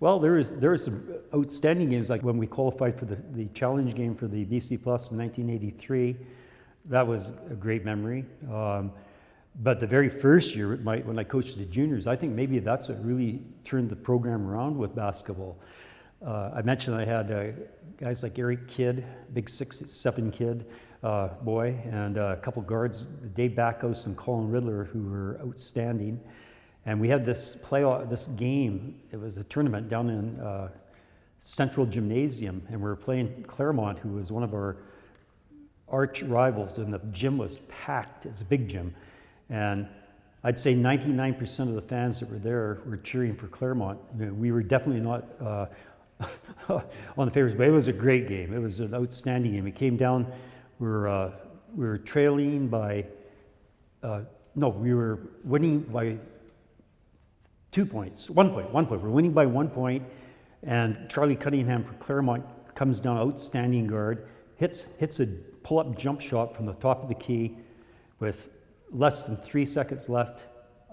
Well, there was some outstanding games, like when we qualified for the challenge game for the BC Plus in 1983. That was a great memory. But the very first year, when I coached the juniors, I think maybe that's what really turned the program around with basketball. I mentioned I had guys like Eric Kidd, big 6'7" kid, boy, and a couple guards, Dave Backhouse and Colin Riddler, who were outstanding. And we had this game. It was a tournament down in Central Gymnasium, and we were playing Claremont, who was one of our arch rivals, and the gym was packed. It's a big gym. And I'd say 99% of the fans that were there were cheering for Claremont. I mean, we were definitely not on the favorites, but it was a great game. It was an outstanding game. It came down, we were trailing by, we were winning by 2 points, 1 point. We're winning by 1 point, and Charlie Cunningham for Claremont comes down, outstanding guard, hits a pull-up jump shot from the top of the key with less than 3 seconds left.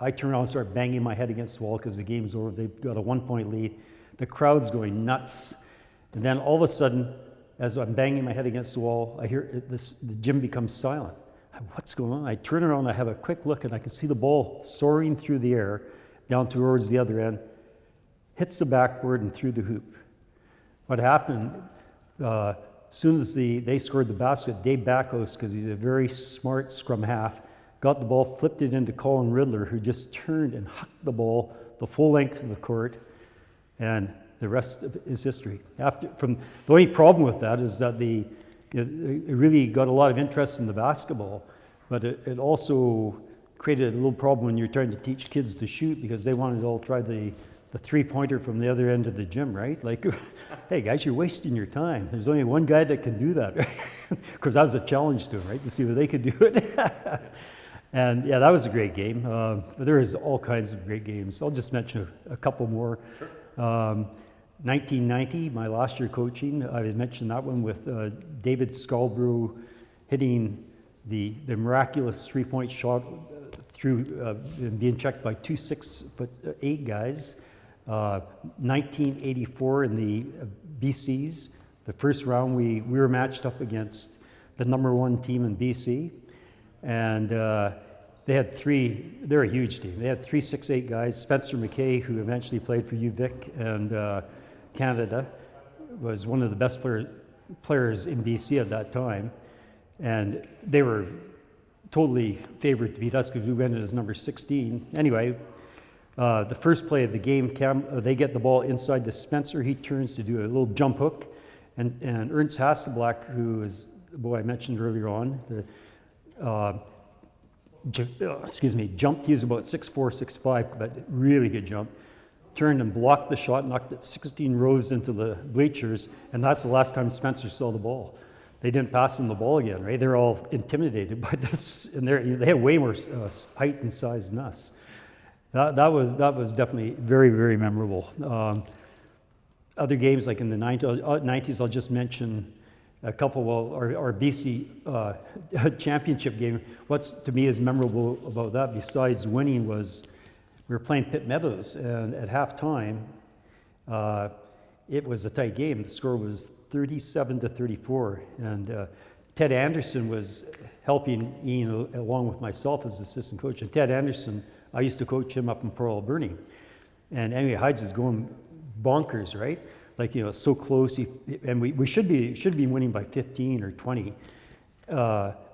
I turn around and start banging my head against the wall because the game's over. They've got a 1 point lead. The crowd's going nuts. And then all of a sudden, as I'm banging my head against the wall, I hear the gym becomes silent. What's going on? I turn around, I have a quick look, and I can see the ball soaring through the air down towards the other end, hits the backboard and through the hoop. What happened, as soon as they scored the basket, Dave Backhouse, because he's a very smart scrum half, got the ball, flipped it into Colin Riddler, who just turned and hucked the ball the full length of the court, and the rest is history. The only problem with that is that it really got a lot of interest in the basketball, but it also created a little problem when you're trying to teach kids to shoot, because they wanted to all try the three-pointer from the other end of the gym, right? Like, hey guys, you're wasting your time. There's only one guy that can do that. Because that was a challenge to them, right? To see if they could do it. And yeah, that was a great game. But there is all kinds of great games. I'll just mention a couple more. Sure. 1990, my last year coaching, I had mentioned that one with David Scalbrough hitting the miraculous three-point shot through being checked by two 6'8" guys. 1984 in the BCs, the first round we were matched up against the #1 team in BC, and they're a huge team. They had 3 6'8" guys. Spencer McKay, who eventually played for UVic and Canada, was one of the best players in BC at that time, and they were totally favored to beat us because we went in as number 16. Anyway, the first play of the game, they get the ball inside to Spencer. He turns to do a little jump hook, and Ernst Hasselblack, who is the boy I mentioned earlier on, jumped. He was about 6'4", 6'5", but really good jump. Turned and blocked the shot, knocked it 16 rows into the bleachers, and that's the last time Spencer saw the ball. They didn't pass him the ball again, right? They're all intimidated by this, and they had way more height and size than us. That was definitely very, very memorable. Other games like in the 90s, I'll just mention a couple. Well, our BC championship game. What's to me is memorable about that, besides winning, was we were playing Pitt Meadows, and at halftime, it was a tight game. The score was 37-34, and Ted Anderson was helping Ian along with myself as assistant coach. And Ted Anderson, I used to coach him up in Pearl Alberni, and anyway, Hides is going bonkers, right? Like, so close, and we should be winning by 15 or 20.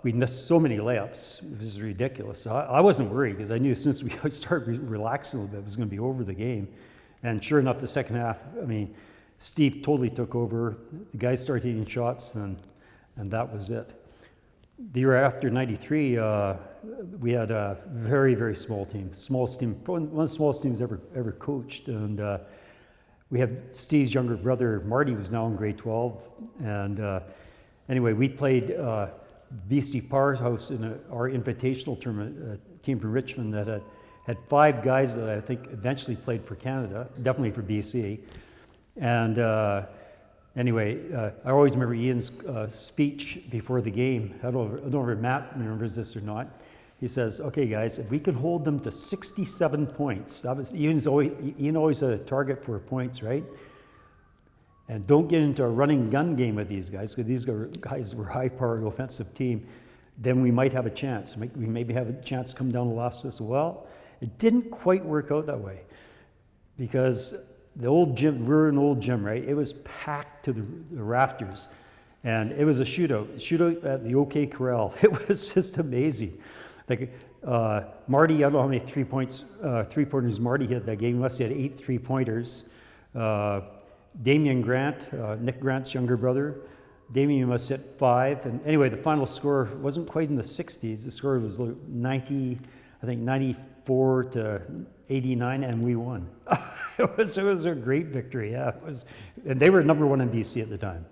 We missed so many layups. It was ridiculous. So I wasn't worried, because I knew since we started relaxing a little bit, it was going to be over the game. And sure enough, the second half, I mean, Steve totally took over. The guys started hitting shots, and that was it. The year after, 93, we had a very, very small team. Smallest team, one of the smallest teams ever coached. And we had Steve's younger brother, Marty, was now in grade 12. And anyway, we played BC Powerhouse in our invitational tournament, a team from Richmond that had 5 guys that I think eventually played for Canada, definitely for BC. And anyway, I always remember Ian's speech before the game. I don't know if Matt remembers this or not. He says, okay, guys, if we can hold them to 67 points, that was Ian always a target for points, right? And don't get into a running gun game with these guys, because these guys were high-powered offensive team. Then we might have a chance. We maybe have a chance to come down the last whistle. Well, it didn't quite work out that way, because the old gym, we're an old gym, right? It was packed to the rafters, and it was a shootout at the OK Corral. It was just amazing. Like Marty, I don't know how many three-pointers Marty hit that game. He must have had 8 3-pointers. Damian Grant, Nick Grant's younger brother, Damian must hit 5. And anyway, the final score wasn't quite in the 60s. The score was like 90, I think 94 to 89, and we won. It was a great victory. Yeah, it was, and they were number 1 in BC at the time.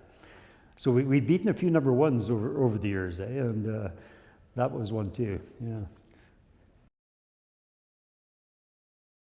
So we'd beaten a few number 1s over the years, eh? And that was one too. Yeah.